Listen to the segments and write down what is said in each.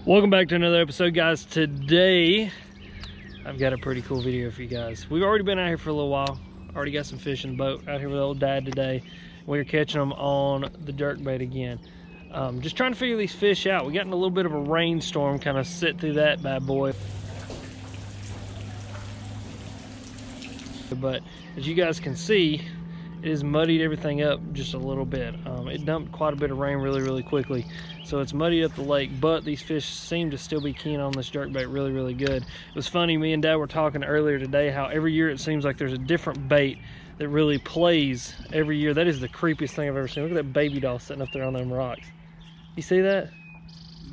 Welcome back to another episode, guys. Today I've got a pretty cool video for you guys. We've already been out here for a little while. Already got some fish in the boat out here with old dad today. We're catching them on the jerkbait again. Just trying to figure these fish out. We got in a little bit of a rainstorm, kind of sit through that bad boy. But as you guys can see, it has muddied everything up just a little bit. It dumped quite a bit of rain really quickly, so it's muddied up the lake, but these fish seem to still be keen on this jerkbait really good. It was funny, me and dad were talking earlier today how every year it seems like there's a different bait that really plays every year. That is the creepiest thing I've ever seen. Look at that baby doll sitting up there on them rocks. You see that?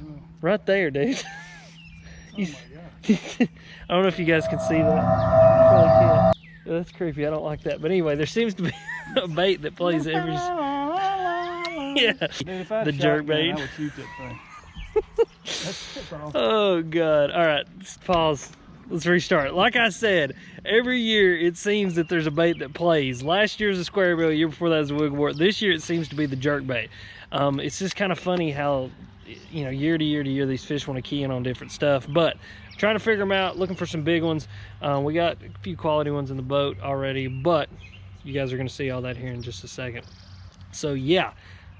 No. Right there, dude. Oh my God. I don't know if you guys can see that. Probably can't. That's creepy. I don't like that. But anyway, there seems to be a bait that plays every... Yeah, dude, the jerkbait. I would shoot that thing. Oh God. All right, pause. Let's restart. Like I said, every year it seems that there's a bait that plays. Last year was a square bill. The year before that was a wigglewort. This year it seems to be the jerkbait. It's just kind of funny how, you know, year to year these fish want to key in on different stuff. But trying to figure them out, looking for some big ones. We got a few quality ones in the boat already, but you guys are going to see all that here in just a second. So yeah,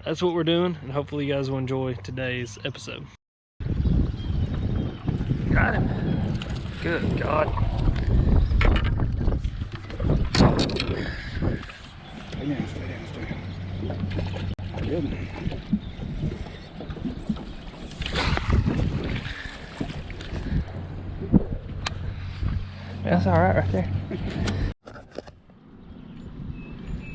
that's what we're doing, and hopefully you guys will enjoy today's episode. Got him. Good God. Stay down. Good. That's all right there.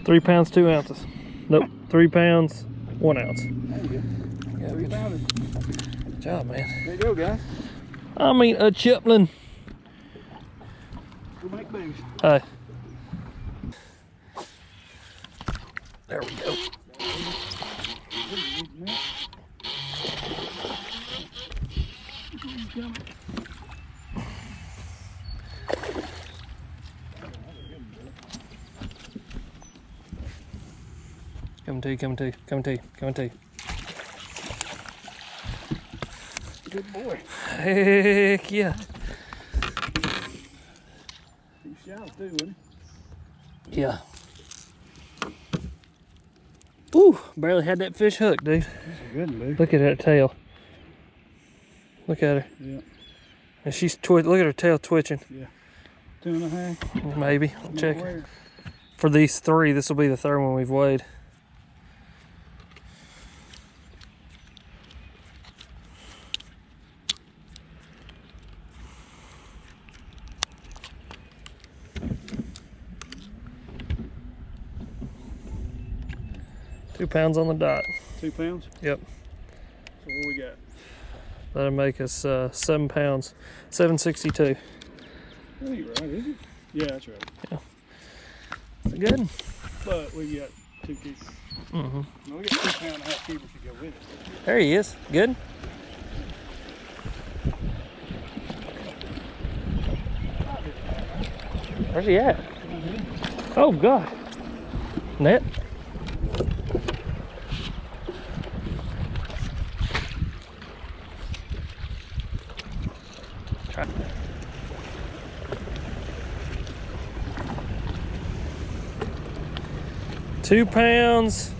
3 pounds, 2 ounces. Nope, 3 pounds, 1 ounce. There you go. Good job, man. There you go, guys. I mean, a chiplin. We'll make babies. Hi. There we go. Come to. Good boy. Heck yeah. He shot too, wasn't he? Yeah. Ooh, barely had that fish hooked, dude. That's a good one, dude. Look at that tail. Look at her. Yeah. And she's look at her tail twitching. Yeah. 2.5. Maybe. I'll check. For these 3, this will be the 3rd one we've weighed. £2 on the dot. 2 pounds? Yep. So what we got? That'll make us 7 pounds. 762. That ain't right, is it? Yeah, that's right. Yeah. That's good. But we got 2 keepers. Mm-hmm. No, we got 2.5 keepers to go with it. There he is. Good. Where's he at? Oh God. Net. Try. 2 pounds,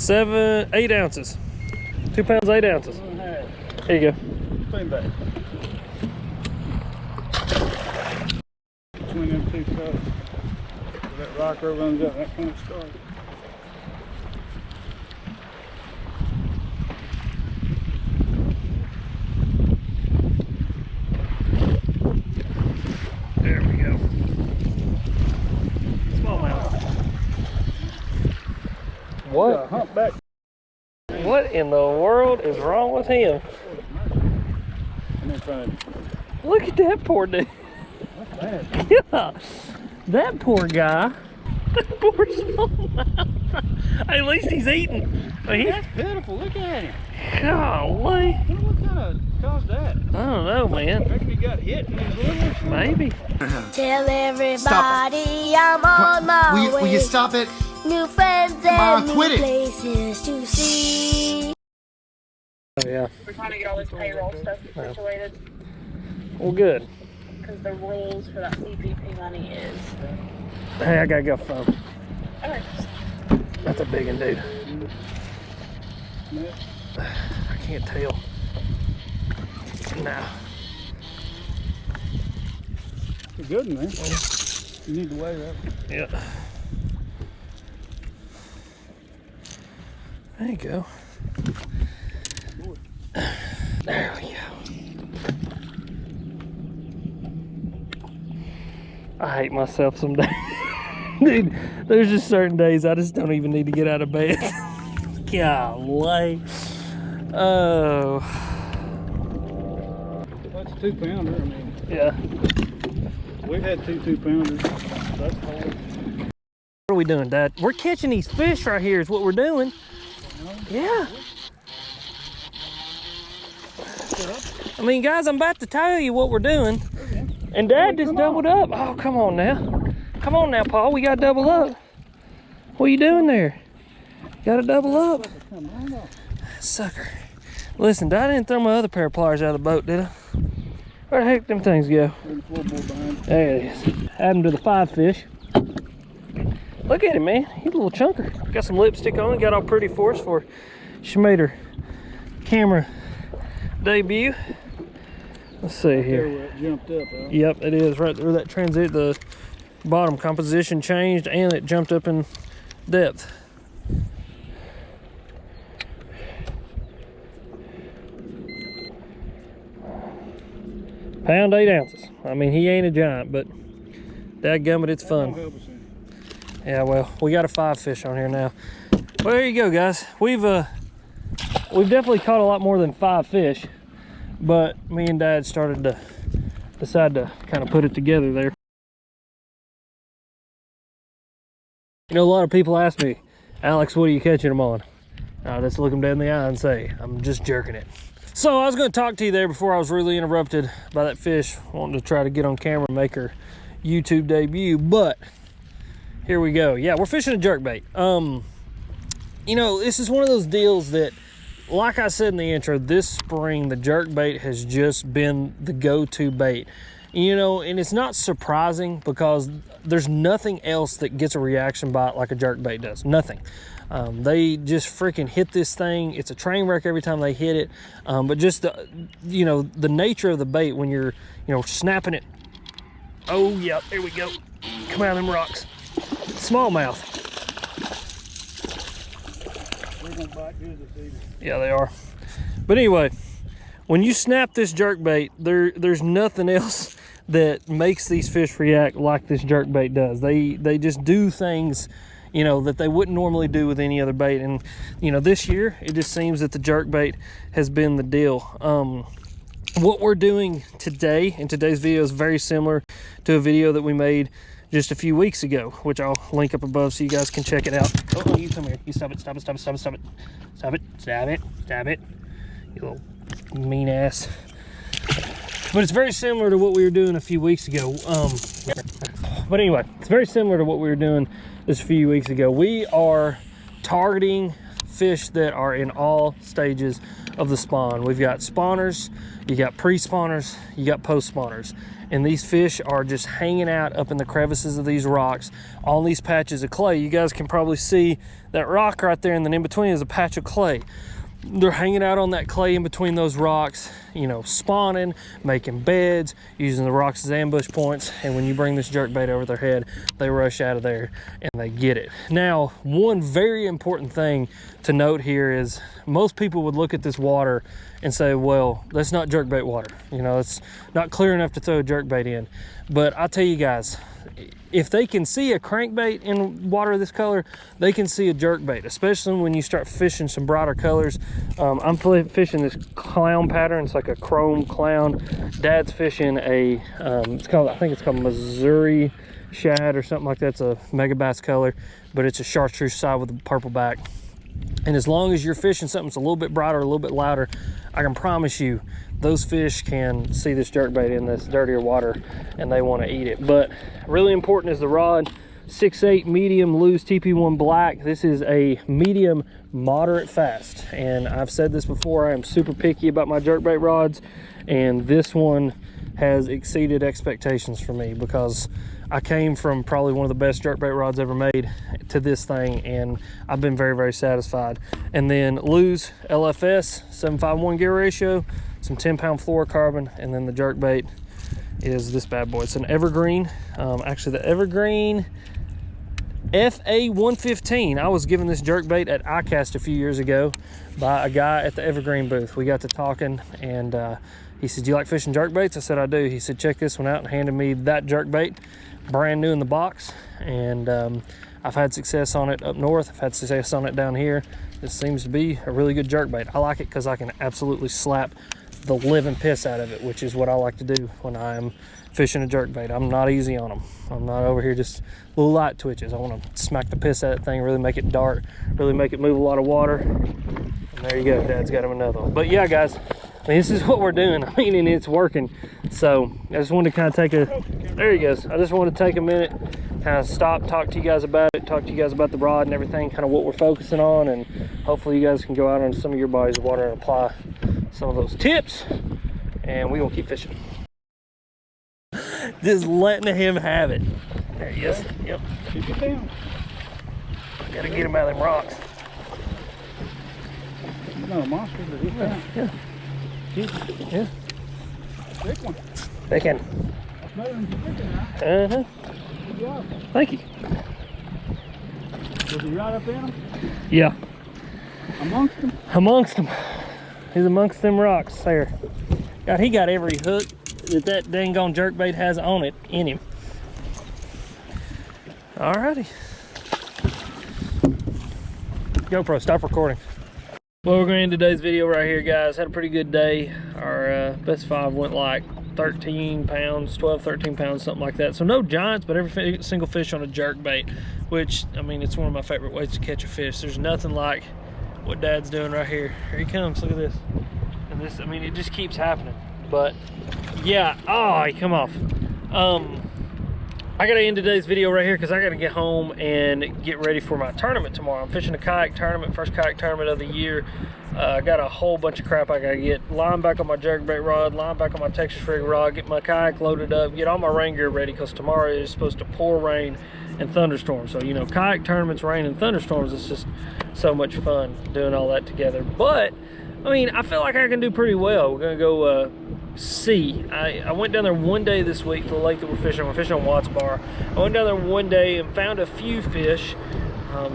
8 ounces. 2 pounds, 8 ounces. Here you go. Swing back. Between them 2 stuff. That rocker runs up, that kind of start. There we go. Smallmouth. What? Humpback. What in the world is wrong with him? Look at that poor dude. That's bad. Yeah. That poor guy. That poor smallmouth. Hey, at least he's eating. That's pitiful. Look at him. Golly. What kind of caused that? I don't know, man. Maybe he got hit in his liver. Maybe. Tell everybody I'm on my way. Will you stop it? New friends and new places to see. Oh yeah. We're trying to get all this payroll stuff situated. Well, good. Because the rules for that CPP money is. Hey, I gotta go phone. Okay. That's a big one, dude. I can't tell. Nah. It's a good one, man. You need to weigh that one. Yeah. There you go. There we go. I hate myself some days. Dude, there's just certain days I just don't even need to get out of bed. Golly. Oh. That's a 2 pounder. I mean, Yeah. we've had 2 2-pounders. That's hard. What are we doing, Dad? We're catching these fish right here is what we're doing. Yeah. I mean, guys, I'm about to tell you what we're doing. And Dad just doubled up. Oh, come on now. Come on now, Paul. We got to double up. What are you doing there? Got to double up. Sucker. Listen, I didn't throw my other pair of pliers out of the boat, did I? Where the heck them things go? There it is. Add them to the 5 fish. Look at him, man. He's a little chunker. Got some lipstick on. Got all pretty for us for she made her camera debut. Let's see here. Where it jumped up, huh? Yep, it is right there. That transit, the bottom composition changed and it jumped up in depth. Pound 8 ounces. I mean, he ain't a giant, but dadgummit, it's fun. Yeah, well, we got a 5 fish on here now. Well, there you go, guys. We've definitely caught a lot more than 5 fish, but me and Dad started to decide to kind of put it together there. You know, a lot of people ask me, Alex, what are you catching them on? I just look them dead in the eye and say, I'm just jerking it. So I was going to talk to you there before I was really interrupted by that fish wanting to try to get on camera and make her YouTube debut, but here we go. Yeah, we're fishing a jerkbait. You know, this is one of those deals that, like I said in the intro, this spring the jerkbait has just been the go-to bait. You know, and it's not surprising because there's nothing else that gets a reaction bite like a jerkbait does. Nothing. They just freaking hit this thing. It's a train wreck every time they hit it. But just the, you know, the nature of the bait when you're, you know, snapping it. Oh yeah, there we go. Come out of them rocks. Smallmouth. Yeah, they are. But anyway, when you snap this jerkbait, there's nothing else that makes these fish react like this jerkbait does. They just do things, you know, that they wouldn't normally do with any other bait. And you know, this year it just seems that the jerkbait has been the deal. What we're doing today in today's video is very similar to a video that we made just a few weeks ago, which I'll link up above so you guys can check it out. Oh, you come here. You stop it, stop it, stop it, stop it, stop it. Stop it, stab it, stab it. You little mean ass. But it's very similar to what we were doing a few weeks ago. But anyway, it's very similar to what we were doing this few weeks ago. We are targeting fish that are in all stages of the spawn. We've got spawners, you got pre-spawners, you got post-spawners. And these fish are just hanging out up in the crevices of these rocks on these patches of clay. You guys can probably see that rock right there, and then in between is a patch of clay. They're hanging out on that clay in between those rocks, you know, spawning, making beds, using the rocks as ambush points. And when you bring this jerkbait over their head, they rush out of there and they get it. Now, one very important thing to note here is most people would look at this water and say, well, that's not jerkbait water. You know, it's not clear enough to throw a jerkbait in. But I'll tell you guys, if they can see a crankbait in water this color, they can see a jerkbait, especially when you start fishing some brighter colors. I'm fishing this clown pattern. It's like a chrome clown. Dad's fishing a, I think it's called Missouri shad or something like that. It's a megabass color, but it's a chartreuse side with a purple back. And as long as you're fishing something that's a little bit brighter, a little bit louder, I can promise you those fish can see this jerkbait in this dirtier water and they want to eat it. But really important is the rod. 6'8" medium loose TP1 black. This is a medium moderate fast, and I've said this before, I am super picky about my jerkbait rods, and this one has exceeded expectations for me because I came from probably one of the best jerkbait rods ever made to this thing, and I've been very, very satisfied. And then Lew's LFS 751 gear ratio, some 10-pound fluorocarbon, and then the jerkbait is this bad boy. It's an Evergreen, actually the Evergreen FA 115. I was given this jerkbait at iCast a few years ago by a guy at the Evergreen booth. We got to talking, and he said, "Do you like fishing jerkbaits?" I said, "I do." He said, "Check this one out," and handed me that jerkbait, brand new in the box. And I've had success on it up north. I've had success on it down here. This seems to be a really good jerkbait. I like it because I can absolutely slap the living piss out of it, which is what I like to do when I'm fishing a jerkbait. I'm not easy on them. I'm not over here just little light twitches. I want to smack the piss out of that thing, really make it dart, really make it move a lot of water. And there you go, Dad's got him another one. But yeah, guys, I mean, this is what we're doing. I mean, and it's working. So I just wanted to kind of take a, there he goes. I just wanted to take a minute, kind of stop, talk to you guys about it, talk to you guys about the rod and everything, kind of what we're focusing on, and hopefully you guys can go out on some of your bodies of water and apply some of those tips, and we're gonna keep fishing. Just letting him have it. There he is. Yep. Keep it down. Gotta get him out of them rocks. He's not a monster, but he's down. Yeah. Yeah. Big one. Big one. That's better than you thinking now. Uh-huh. Good job. Thank you. Was he right up in them? Yeah. Amongst them? Amongst them. He's amongst them rocks there. God, he got every hook that dang on jerkbait has on it in him. Alrighty. GoPro, stop recording. Well, we're going to end today's video right here, guys. Had a pretty good day. Our best five went like 13 pounds, 12, 13 pounds, something like that. So no giants, but every single fish on a jerkbait, which, I mean, it's one of my favorite ways to catch a fish. There's nothing like what Dad's doing right here. Here he comes, look at this. And this, I mean, it just keeps happening. But yeah, oh, he come off. I gotta end today's video right here because I gotta get home and get ready for my tournament tomorrow. I'm fishing a kayak tournament, first kayak tournament of the year. I got a whole bunch of crap I gotta get. Line back on my jerkbait rod, line back on my Texas rig rod, get my kayak loaded up, get all my rain gear ready because tomorrow is supposed to pour rain and thunderstorms. So, you know, kayak tournaments, rain and thunderstorms, it's just so much fun doing all that together. But, I mean, I feel like I can do pretty well. We're gonna go see. I went down there one day this week to the lake that we're fishing. We're fishing on Watts Bar. I went down there one day and found a few fish.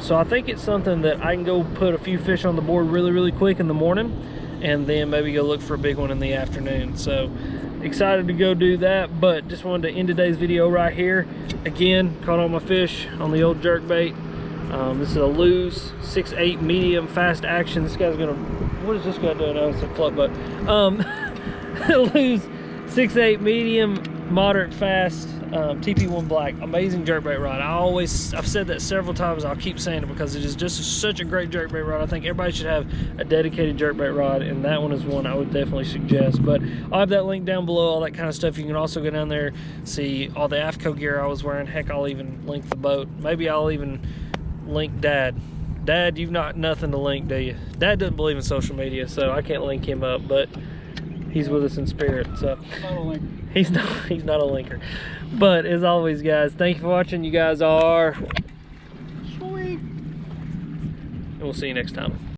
So I think it's something that I can go put a few fish on the board really, really quick in the morning, and then maybe go look for a big one in the afternoon. So excited to go do that, but just wanted to end today's video right here. Again, caught all my fish on the old jerkbait. This is a Lew's 6'8" medium fast action. This guy's gonna, what is this guy doing? Oh, it's a float boat. Lew's 6'8" medium moderate fast TP1 black, amazing jerkbait rod. I've said that several times. I'll keep saying it because it is just such a great jerkbait rod. I think everybody should have a dedicated jerkbait rod, and that one is one I would definitely suggest. But I'll have that link down below, all that kind of stuff. You can also go down there, see all the AFCO gear I was wearing. Heck, I'll even link the boat. Maybe I'll even link Dad. Dad, you've not nothing to link, do you? Dad doesn't believe in social media, so I can't link him up, but he's with us in spirit. So he's not a linker. But as always, guys, thank you for watching. You guys are sweet, and we'll see you next time.